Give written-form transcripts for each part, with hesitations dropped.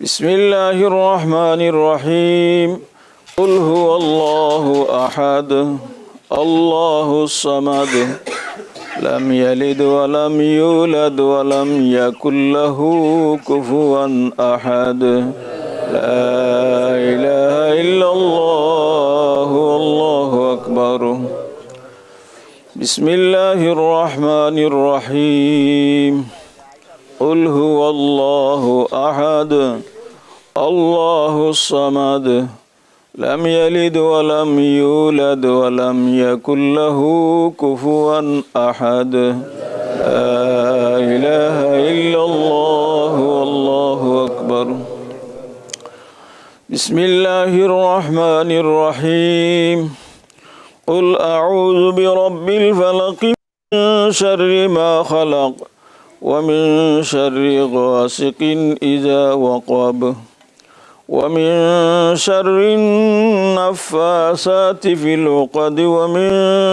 بسم الله الرحمن الرحيم قل هو الله أحد الله الصمد لم يلد ولم يولد ولم يكن له كفوا أحد لا إله إلا الله والله أكبر بسم الله الرحمن الرحيم قل هو الله أحد الله الصمد لم يلد ولم يولد ولم يكن له كفوا أحد لا إله إلا الله والله أكبر بسم الله الرحمن الرحيم قل أعوذ برب الفلق من شر ما خلق ومن شر غاسق إذا وقب ومن شر النفاثات في العقد ومن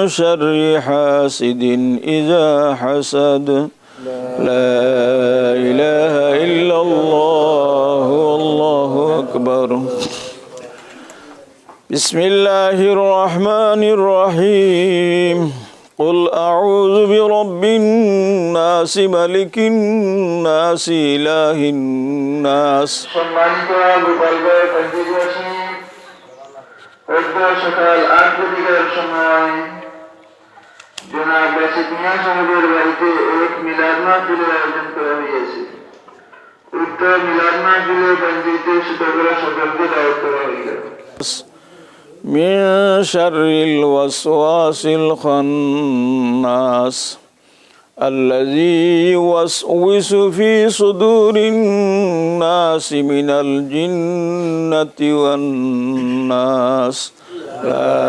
شر حاسد إذا حسد لا إله إلا الله والله أكبر بسم الله الرحمن الرحيم قل أعوذ برب الناس ملك الناس إله الناس সম্মানিত গোপালগড় পঞ্চায়েতবাসী সকাল 8 সময় জনাব বাসিত মিয়া সাহেবের বাড়িতে এক মিলাদ মাহফিলের আয়োজন করা হয়েছে। উক্ত মিলাদ মাহফিলে পঞ্চায়েতের সদস্যরা সকলকে দাওয়াত করা হইল। من شر الوسواس الخناس الذي يوسوس في صدور الناس من الجنة والناس لا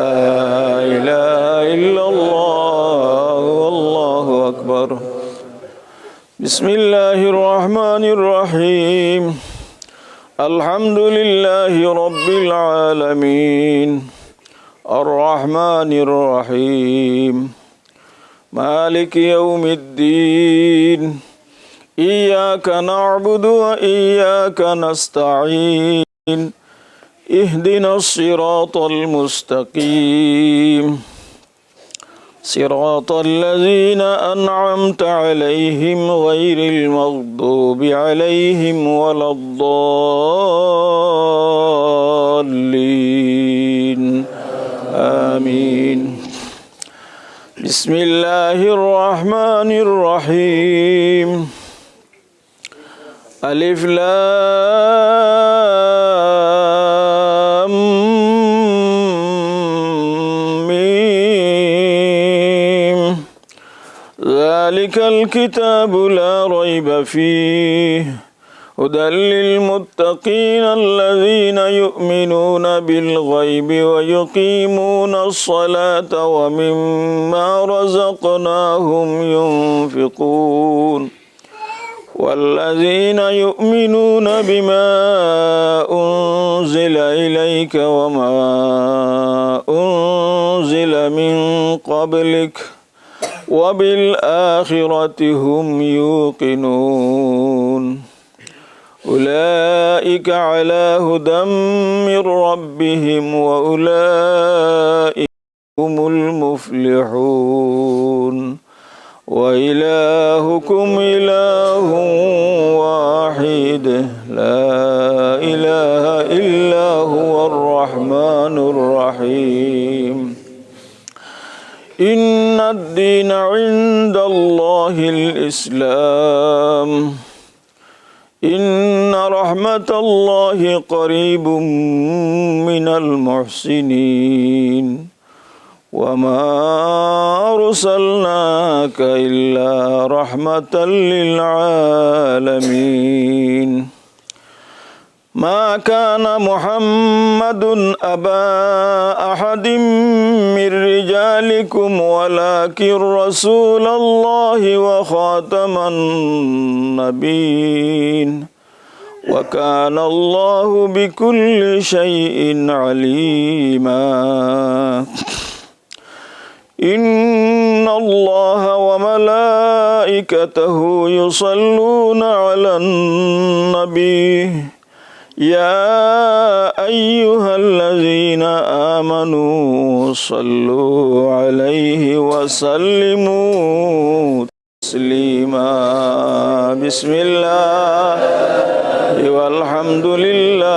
إله إلا الله والله أكبر بسم الله الرحمن الرحيم الحمد لله رب العالمين الرحمن الرحيم مالك يوم الدين إياك نعبد وإياك نستعين اهدنا الصراط المستقيم صراط الذين أنعمت عليهم غير المغضوب عليهم ولا الضالين آمين بسم الله الرحمن الرحيم ألف لام ميم ذلك الكتاب لا ريب فيه هدى للمتقين الذين يؤمنون بالغيب ويقيمون الصلاة ومما رزقناهم ينفقون والذين يؤمنون بما أنزل إليك وما أنزل من قبلك وبالآخرة هم يوقنون أولئك على هدى من ربهم وأولئك هم المفلحون وإلهكم إله واحد لا إله إلا هو الرحمن الرحيم إن الدين عند الله الإسلام إن رحمة الله قريب من المحسنين وما أرسلناك إلا رحمة للعالمين ما كان محمد أبا أحد من رجالكم ولكن رسول الله وخاتم النبيين وكان الله بكل شيء عليما إن الله وملائكته يصلون على النبي يا أيها الذين آمنوا صلوا عليه وسلموا تسليما بسم الله والحمد لله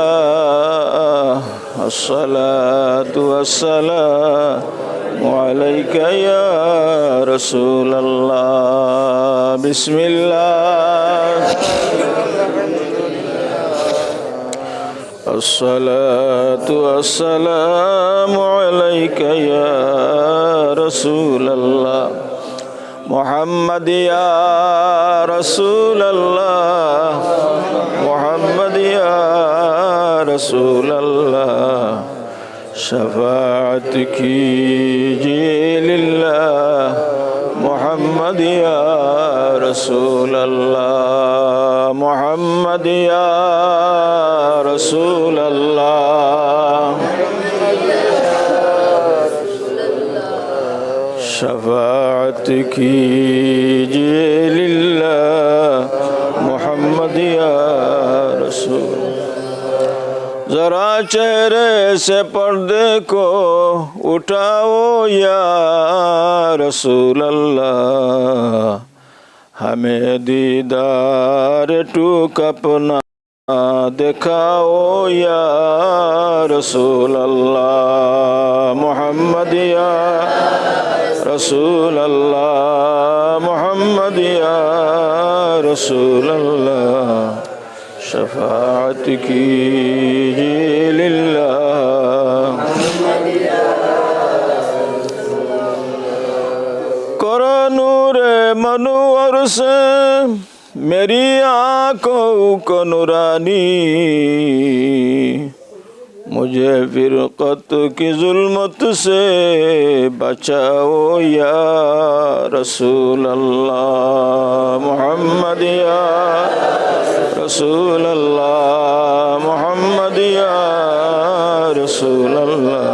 الصلاة والسلام عليك يا رسول الله بسم الله الصلاة والسلام عليك يا رسول الله محمد يا رسول الله محمد يا رسول الله شفاعتك جيل الله محمد يا رسول الله محمد يا رسول الله شفاعتك جيل الله محمد يا رسول जरा चेहरे से पर्दे को उठाओ या रसूल अल्लाह हमें दीदार टूक अपना दिखाओ या रसूल अल्लाह मोहम्मद या रसूल अल्लाह मोहम्मद या रसूल अल्लाह शफाअत कीजिए लिल्लाह करो नूरे मनूर से मेरी आँखों को नूरानी मुझे फिरकत की जुल्मत से बचाओ या रसूल अल्लाह मोहम्मद या रसूल अल्लाह मोहम्मद या रसूल अल्लाह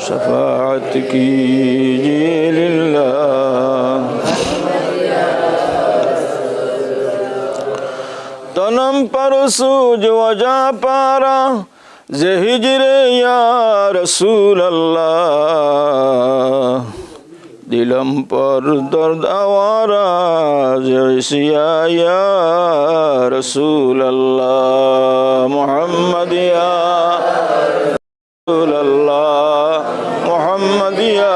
शफाअत कीजिए लिल्लाह तनम पर सूज वजा पारा जे हिजरे या रसूल अल्लाह दिलम पर दर्द आवारा जैसिया या रसूल अल्लाह मोहम्मद या रसूल अल्लाह मोहम्मद या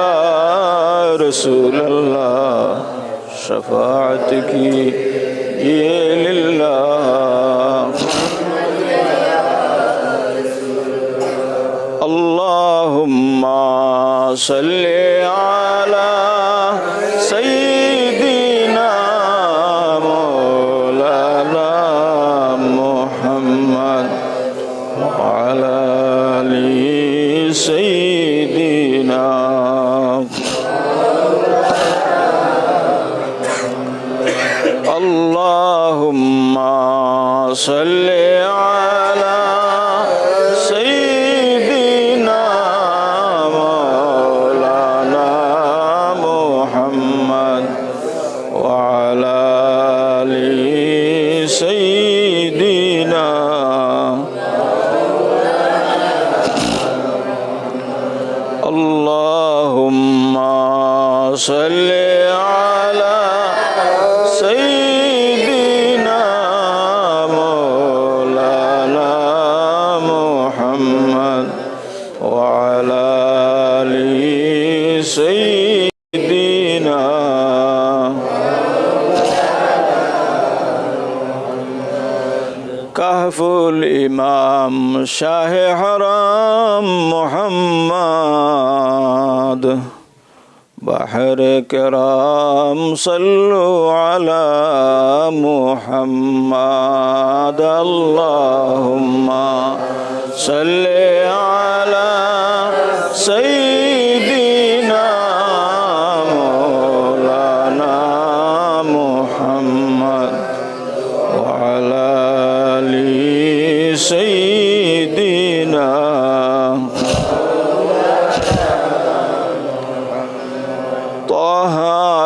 रसूल अल्लाह शफाअत की ये लिल्लाह अल्लाहुम्मा सल्ली अला सय्यिदिना मौलाना मुहम्मद व अला आलि सय्यिदिना अल्लाहुम्मा सल्ली अला सय्यिदिना मौलाना मुहम्मद व अला आलि सय्यिदिना अल्लाहुम्मा सल्ली अला सय्यिदिना मौलाना मुहम्मद व अला आलि सय्यिदिना कहफुल इमाम शाह हराम मोहम्मद बहर कराम सल्लु अला मुहम्मद अल्लाहुम्मा सल्ली अला सय्यिदिना मौलाना मुहम्मद व अला आलि सय्यिदिना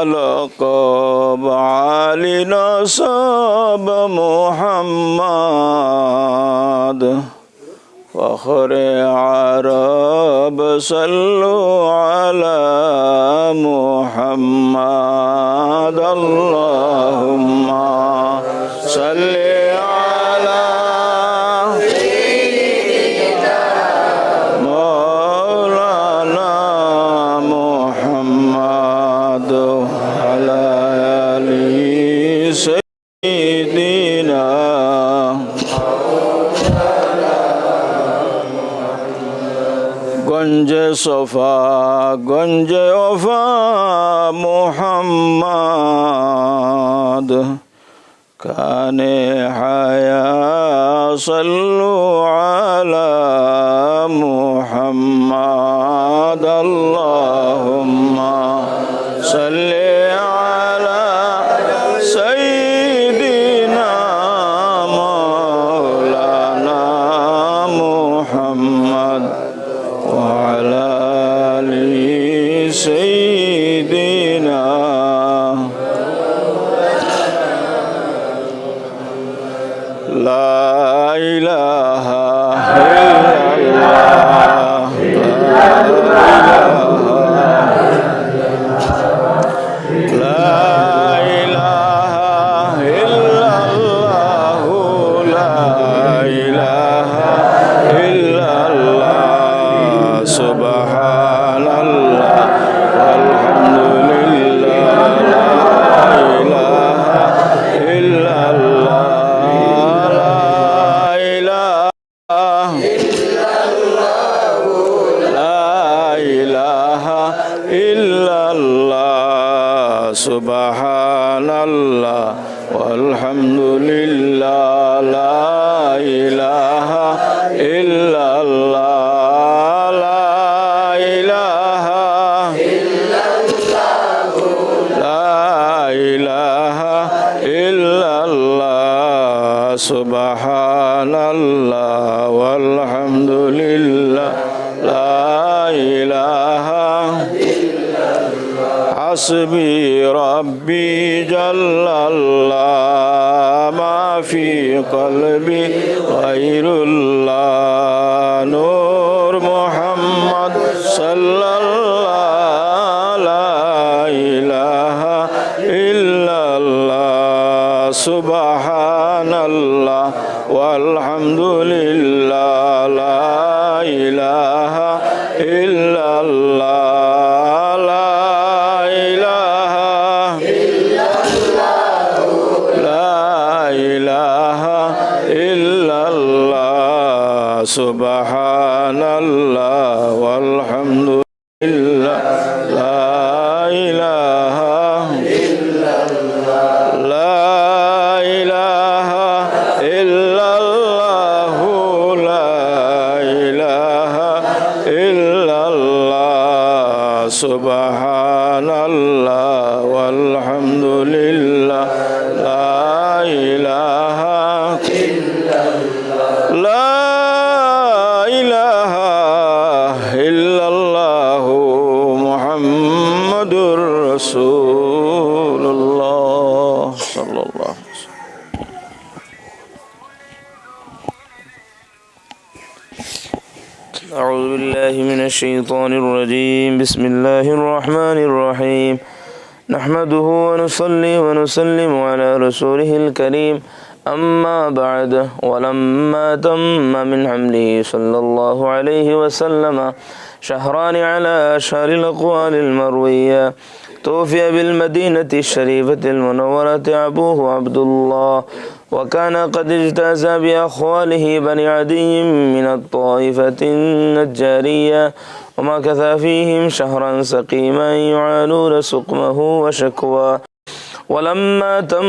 लक़ब आलि नसब محمد فخر عرب صلوا على محمد اللهم صل على مولانا محمد وعلى آل سيدنا गंजे सोफा गंजे वफा मुहम्मद काने हया सल्लु अला मुहम्मद अल्लाहुम्मा सल्ली अला सय्यिदिना मौलाना मुहम्मद وعلى آل سيدنا لا إله إلا الله لا إله إلا الله لا إله إلا الله سبحان الله والحمد لله لا إله إلا الله لا إله إلا الله لا إله إلا الله سبحان الله والحمد لله لا إله إلا الله سبحان الله والحمد لله لا إله إلا الله حسبي ربي جل الله ما في قلبي غير الله نور محمد صلى الله لا إله إلا الله سبحان الله والحمد لله لا إله إلا الله لا إله إلا الله لا إله إلا الله سبحان الله والحمد لله لا إله إلا الله لا إله إلا الله لا إله إلا الله سبحان الله والحمد لله لا إله إلا الله لا إله إلا الله محمد رسول الله صلى الله عليه وسلم. أعوذ بالله من الشيطان الرجيم بسم الله الرحمن الرحيم نحمده ونصلي ونسلم على رسوله الكريم أما بعد ولما تم من حمله صلى الله عليه وسلم شهران على أشهر الأقوال المروية توفي بالمدينة الشريفة المنورة أبوه عبد الله وكان قد اجتاز بأخواله بني عدي من الطائفة النجارية ومكث فيهم شهرا سقيما يعانون سقمه وشكواه ولما تم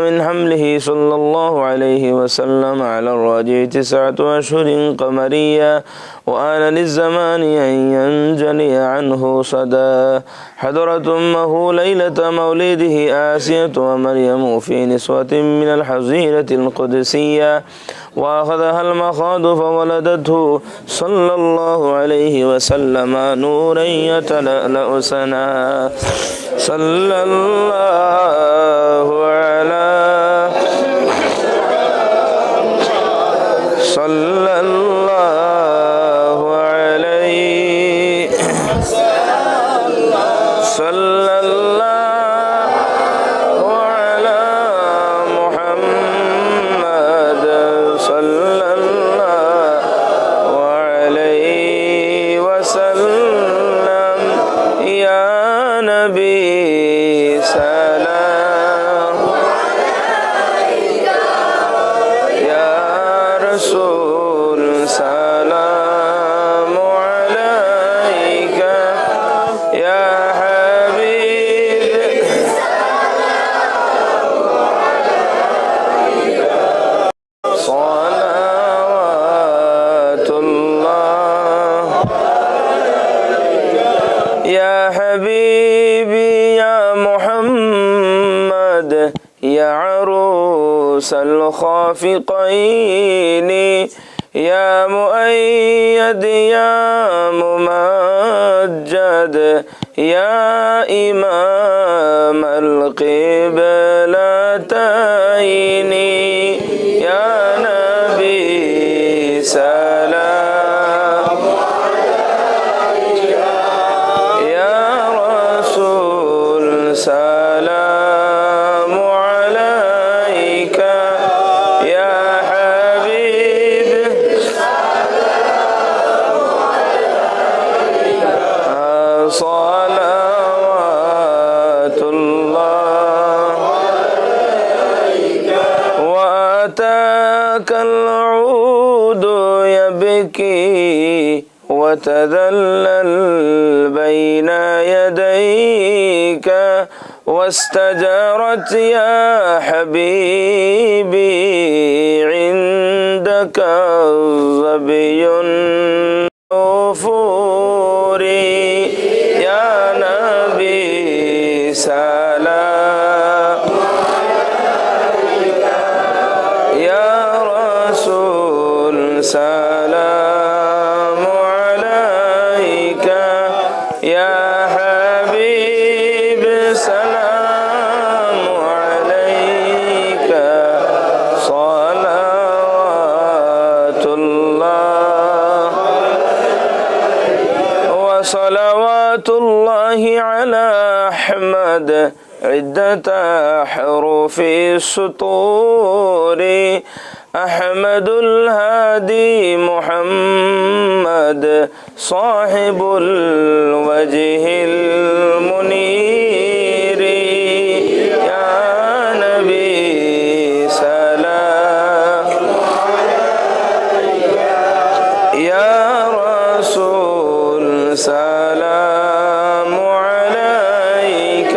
من حمله صلى الله عليه وسلم على الراجع 9 أشهر قمرية وآن للزمان أن ينجلي عنه صدى حضرت أمه ليلة مولده آسية ومريم في نسوة من الحظيرة القدسية وأخذها المخاض فولدته صلى الله عليه وسلم نورا يتلألأ سنا صلى الله على صلى الله عليه صلى الله على محمد صلى الله عليه وسلم يا نبي سلام يا رسول سلام عليك يا حبيب صلوات الله يا حبيبي يا محمد يا عروس الخافقين يا مؤيد يا ممجد يا إمام القبلتين يا نبي سلام يا رسول سلام عليك يا حبيب صلوات الله وأتاك العود يبكي وتذلل بين يديك واستجارت يا حبيبي عندك الظبي النفور يا نبي سلام يا رسول سلام عليك يا حبيب سلام عليك صلوات الله وصلوات الله على أحمد عدة حروف السطور أحمد الهادي محمد صاحب الوجه المنير يا نبي سلام يا رسول سلام عليك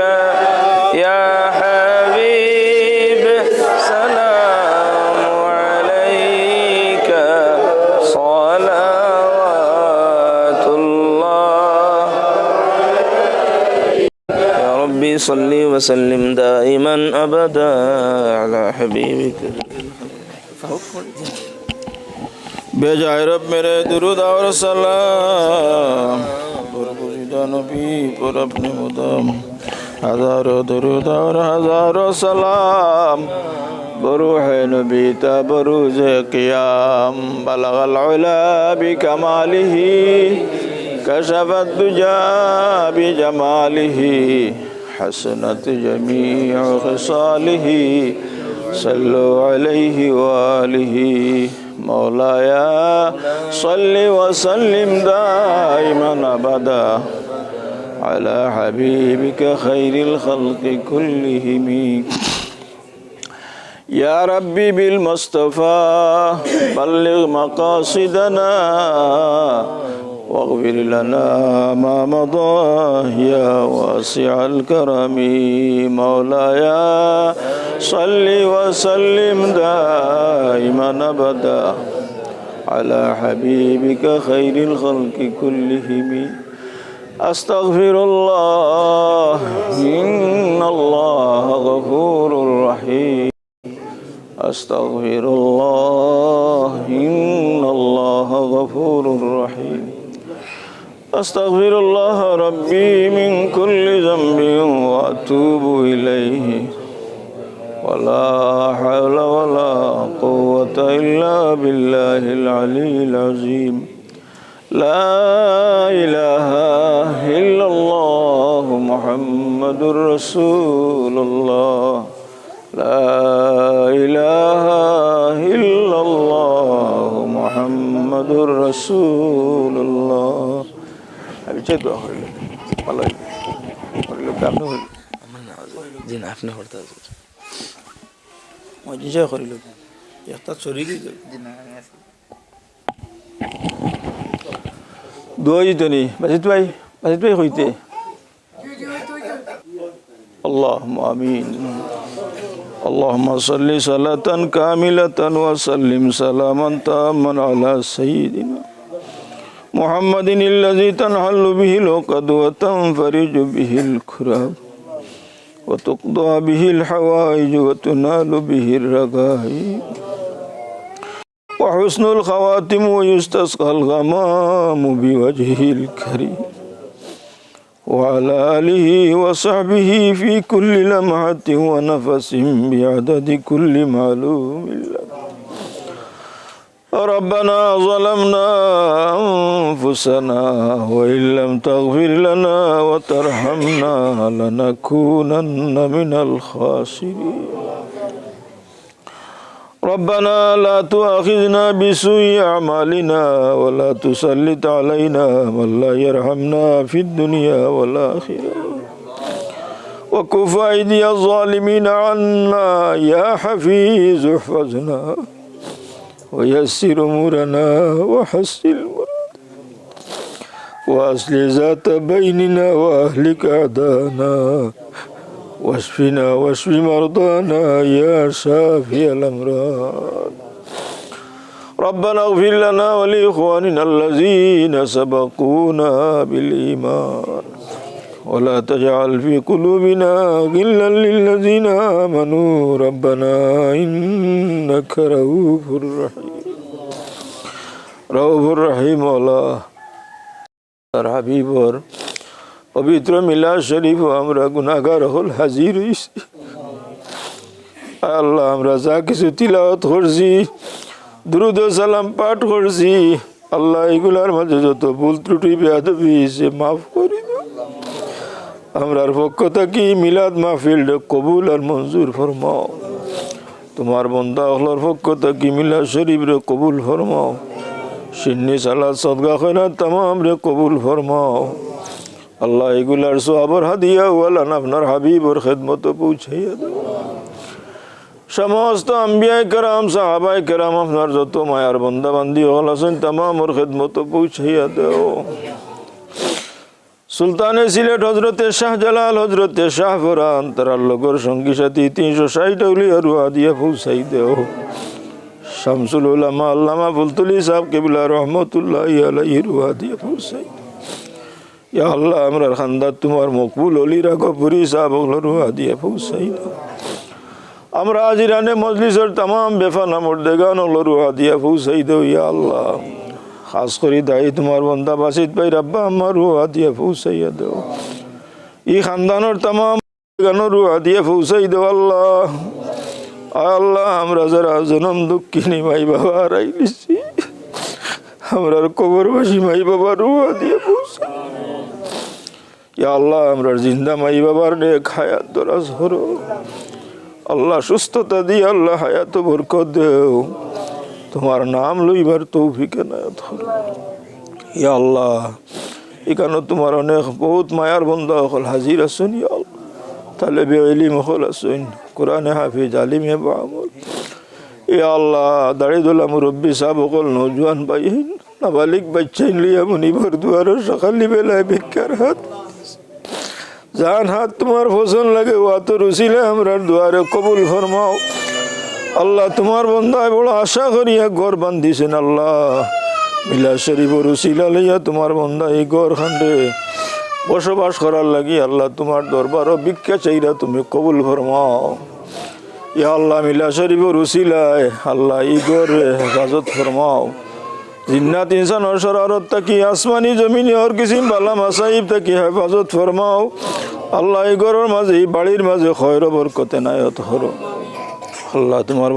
يا حبيب سلام عليك صلوات الله يا ربي صل وسلم دائما أبدا على حبيبك बेजाय रब मेरे दुरूद और सलाम बरगुज़िदा नबी पर अपने मुदाम हज़ारों दुरूद और हज़ारों सलाम बरूह नबी ता बरूज़ क़ियाम बलगल उला बिकमालिही कशफत दुजा बिजमालिही हसनत जमीअ ख़िसालिही सल्लु अलैहि वालिही मौलाया सल्लि वसल्लिम दाइमन अबदा अला हबीबिका खैरिल खल्क़ि कुल्लिहिम या रब्बी बिल मुस्तफ़ा बल्लिग मक़ासिदना वग़फिर लना मा मदा या वासिअल करमी मौलाया सल्लि वसल्लिम दाइमन अबदा अला हबीबिका खैरिल खल्क़ि कुल्लिहिम अस्तग़फिरुल्लाह इन्नल्लाह गफ़ूरुर रहीम अस्तग़फिरुल्लाह इन्नल्लाह गफ़ूरुर रहीम अस्तग़फिरुल्लाह रब्बी मिन कुल्लि ज़ंबिन व अतूबु इलैहि वला हौला वला कुव्वता إلا بالله العلي العظيم لا إله إلا الله محمد رسول الله لا إله إلا الله محمد رسول الله أبي جد أخرج والله أخرج كامل জিন আপনি করতে مجيء أخرج يختار شريكي دعاء جتني بسيط باي خويته اللهم آمين اللهم صل صلاة كاملة وسلم سلاما تاما على سيدنا محمد الذي تنحل به العقد وتنفرج به الكرب وتقضى به الحوائج وتنال به الرغائب وحسن الخواتم ويستسقى الغمام بوجهه الكريم وعلى آله وصحبه في كل لمحة ونفس بعدد كل معلوم لك ربنا ظلمنا أنفسنا وإن لم تغفر لنا وترحمنا لنكونن من الخاسرين ربنا لا تؤاخذنا بسوء أعمالنا ولا تسلط علينا من لا يرحمنا في الدنيا والآخرة وكف أيدي الظالمين عنا يا حفيظ احفظنا ويسر أمورنا وحسن المراد وأصلح ذات بيننا وأهلك أعداءنا واشفنا واشف مرضانا يا شافي الأمراض ربنا اغفر لنا ولإخواننا الذين سبقونا بالإيمان ولا تجعل في قلوبنا غلا للذين آمنوا ربنا إنك رؤوف رحيم الله হাবিবর পবিত্র মিলাদ শরীফ আমরা গুনাহগার হল হাজির হইছি আল্লাহ আমরা যা কিছু তিলাওয়াত করছি দুরূদ ও সালাম পাঠ করছি আল্লাহ এগুলার মাঝে যত ভুল ত্রুটি বেয়াদবি হইছে মাফ করে দাও আমরার পক্ষ থেকে মিলাদ মাহফিল কবুল আর মঞ্জুর ফরমাও তোমার বান্দা হলর পক্ষ থেকে মিলাদ শরীফ রে কবুল ফরমাও সিন্নি সালাত সদকা খয়রাত तमाम রে কবুল ফরমাও আল্লাহ এগুলার সওয়াবের হাদিয়া ওয়ালা আপনার হাবিবের খিদমত পৌঁছাইয়া দাও সমস্ত আম্বিয়ায়ে কেরাম সাহাবায়ে কেরাম আপনার যত মায়ার বান্দা বান্দি হল আছেন तमाम ওর খিদমত পৌঁছাইয়া দাও সুলতানে সিলেট হযরতে শাহজালাল হযরতে শাহফরান তার লগর সঙ্গী সাথী 360 আউলিয়া রুহা দিয়া পৌঁছাই দাও শামসুল উলামা আল্লামা ফুলতুলি সাহেব কিবলা রহমতুল্লাহি আলাইহি রুহা দিয়া পৌঁছাই ইয়া আল্লাহ আমরার খানদাত তোমার মকবুল ওলিরা গফুরি সাহেব রুহা দিয়া পৌঁছাই দাও আমরা আজিরানে মজলিসের तमाम বেফানা মুর্দেগান রুহা দিয়া পৌঁছাই দাও ইয়া আল্লাহ খাস করে দায়ী তোমার বান্দা বাসিত ভাই রব্বা আমার রুহা দিয়া পৌঁছাইয়া দাও ই খানদানের तमाम গানের রুহা দিয়া পৌঁছাই দাও আল্লাহ আল্লাহ আমরা যারা জনম দুঃখিনী মাই বাবা হারাইছি আমরার কবরবাসী মাই বাবা রুহা দিয়া পৌঁছাই ইয়া আল্লাহ আমরার জিন্দা মাই বাবার নেক হায়াত দরাজ করো আল্লাহ সুস্থতা দিয়ে আল্লাহ হায়াত বরকত দেও তোমার নাম লইবার তৌফিক এনায়েত করো ইয়া আল্লাহ এখানে তোমার অনেক বহুত মায়ার বান্দা হল হাজির আছেন ইয়া আল্লাহ তালেবে ইলম হল আছেন কোরআনে হাফিজ আলিম হে বামল ইয়া আল্লাহ দাড়িদুল্লাহ মুরব্বি সাহেব হল নওজোয়ান ভাই নাবালিক বাচ্চাইন লিয়া মুনিবর দুয়ারে সকালি বেলায় ভিক্ষার হাত জান হাত তোমার পছন্দ লাগে ওয়া তো রসিলে আমরার দুয়ারে কবুল ফরমাও আল্লাহ তোমার বান্দায় বড় আশা করিয়া ঘর বান্ধিছেন আল্লাহ মিলাদ শরীফের উসিলা লইয়া তোমার বান্দা এই ঘর খান্ডে বসবাস করার লাগি আল্লাহ তোমার দরবারও ভিক্ষা চাইরা তুমি কবুল ফরমাও ইয়া আল্লাহ মিলাদ শরীফের উসিলায় আল্লাহ এই ঘরে হেফাজত ফরমাও জিন্নাত ইনসানের শরারত থাকি আসমানি জমিনে আর কিসিম বালা মাসাইব থাকি হেফাজত ফরমাও আল্লাহ এই ঘরের মাঝে বাড়ির মাঝে খয়র বরকত এনায়েত করো আল্লাহ তোমার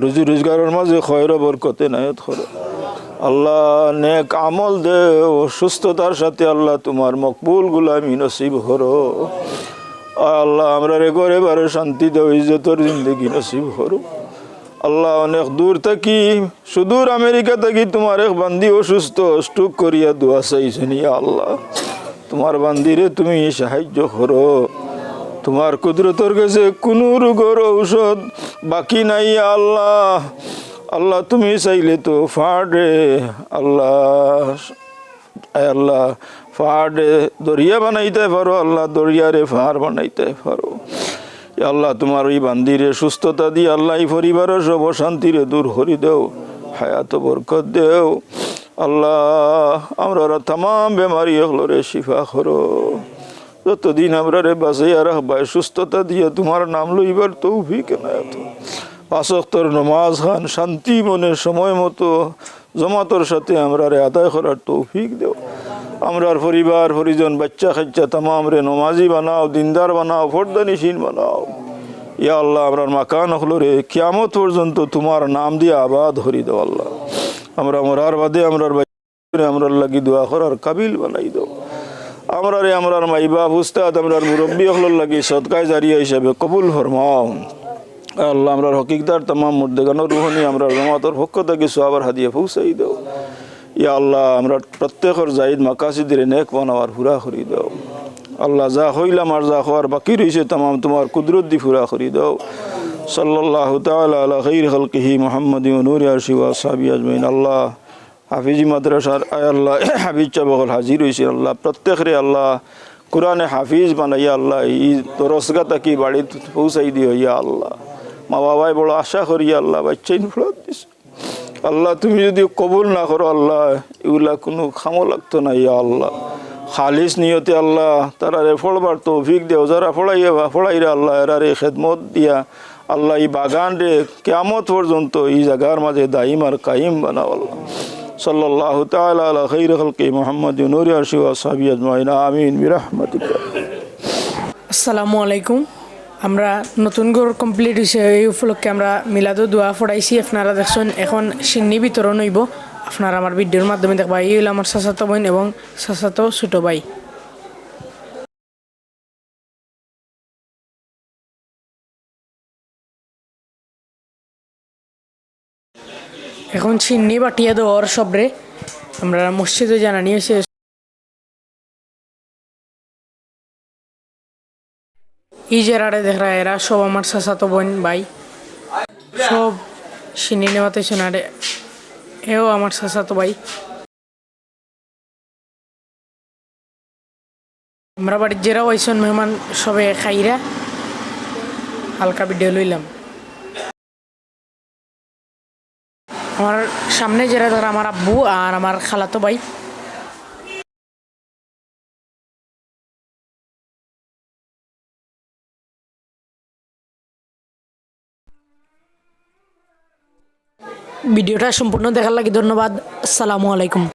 রুজি রোজগারের মাঝে খয়র বরকতে নায়ত করো আল্লাহ, নেক আমল দেও, সুস্থতার সাথে আল্লাহ তোমার মকবুল গুলামি নসিব করো আল্লাহ। আমরা রে ঘরে বারে শান্তি দেও, ইজ্জতর জিন্দগি নসিব করো আল্লাহ। অনেক দূর থাকি, সুদূর আমেরিকা থাকি তোমার এক বান্দি অসুস্থ, স্ট্রোক করিয়া দোয়া চাইছেন ইয়া আল্লাহ। তোমার বান্দিরে তুমি সাহায্য করো, তোমার কুদরতর কাছে কোনো রোগের ঔষধ বাকি নাই ইয়া আল্লাহ। আল্লাহ তুমি চাইলে তো ফাড়ে আল্লাহ, আল্লাহ ফাড়ে দরিয়া বানাইতে পারো আল্লাহ, দরিয়ারে ফাড় বানাইতে পারো আল্লাহ। তোমার ওই বান্দিরে সুস্থতা দিয়ে আল্লাহ এই পরিবারের সব অশান্তিরে দূর করি দেও, হায়াত বরকত দেও আল্লাহ। আমরা তাম বেমারি হলরে শিফা করো, যতদিন আমরা রে বাঁচাইয়া রাখবাই সুস্থতা দিয়ে তোমার নাম লইবার তৌফিক এনায়েত। পাঁচ ওয়াক্তের নামাজ খান শান্তি মনে সময় মতো জমাতর সাথে আমরা রে আদায় করার তৌফিক দেও। আমরার পরিবার পরিজন বাচ্চা খাচ্চা তামাম রে নমাজি বানাও, দিনদার বানাও, ফর্দানিসীন বানাও ইয়া আল্লাহ। আমরার মাকান হলো রে কিয়ামত পর্যন্ত তোমার নাম দিয়ে আবাদ হরি দেও আল্লাহ। আমরা মরার বাদে আমরার বাচ্চা আমরার লাগি দোয়া করার কাবিল বানাই দেও। আমরা রে আমরার মাই বাপ উস্তাদ আমরার মুরব্বী হলোর লাগি সদকায় জারিয়া হিসাবে কবুল ফরমাও আল্লাহ। আমরার হকিকদার তামাম মুর্দেগানোর রুহনি আমরা জমাতর পক্ষ থেকে সোয়াবার হাদিয়ে পৌঁছাই দেও ইয়া আল্লাহ। আমরা প্রত্যেকের জাহিদ মাকাসিদের নেক বানাওয়ার পুরা করি দাও আল্লাহ। যা হইলাম আর যা হওয়ার বাকি রয়েছে তামাম তোমার কুদরত দি পুরা করি দাও। সাল্লাল্লাহু তাআলা আলা খাইর খালকিহি মুহাম্মাদিন ওয়া নূরি আরশি ওয়া আসহাবি আজমাইন। আল্লাহ হাফিজি মাদ্রাসার আয় আল্লাহ হাফিজ চাবকল হাজির হয়েছে আল্লাহ। প্রত্যেকরে আল্লাহ কোরআনে হাফিজ বানাইয়া আল্লাহ ই দরসগা তাকি বাড়ি পৌঁছাই দিও ইয়া আল্লাহ। মা বাবাই বড় আশা করি আল্লাহ বাচ্চাই ফেরত দিছে আল্লাহ। তুমি যদি কবুল না করো আল্লাহ, এগুলা কোনো খামো লাগতো না ইয়া আল্লাহ। খালিস নিয়তে আল্লাহ তারা রে ফলবার তৌফিক দেও, যারা ফড়াইরা আল্লাহ এরারে খেদমত দিয়া আল্লাহ এই বাগান রে কিয়ামত পর্যন্ত এই জায়গার মাঝে দাইম আর কাইম বানাও আল্লাহ। সাল্লাল্লাহু তাআলা আলা খাইরি খালকি মুহাম্মাদিন নূরি আরশি ওয়া আসহাবি আজমাইন আমিন বিরহমাতিকা। আসসালামু আলাইকুম। আমরা নতুন ঘর কমপ্লিট হয়েছে, এই উপলক্ষে আমরা মিলাদো দোয়া পড়াইছি। আপনারা দেখছেন এখন সিন্নি বিতরণ হইব, আপনারা আমার ভিডিওর মাধ্যমে দেখবা। এই হইল আমার চাচাতো বোন এবং চাচাতো ছোটো ভাই। এখন সিন্নি বাটিয়া দেওয়ার সবরে আমরা মসজিদে জানানি হয়েছে। এই যারা দেখা এরা সব আমার চাচাতো বোন ভাই, সব সিন্নি নেওয়াতে শোনারে এও আমার চাচাতো ভাই। আমরা বাড়ির যারা ওইসন মেহমান সবে খাইরা হালকা ভিডিও লইলাম। আমার সামনে যারা ধর আমার আব্বু আর আমার খালাতো ভাই। ভিডিওটা সম্পূর্ণ দেখার লাগি ধন্যবাদ। আসসালামু আলাইকুম।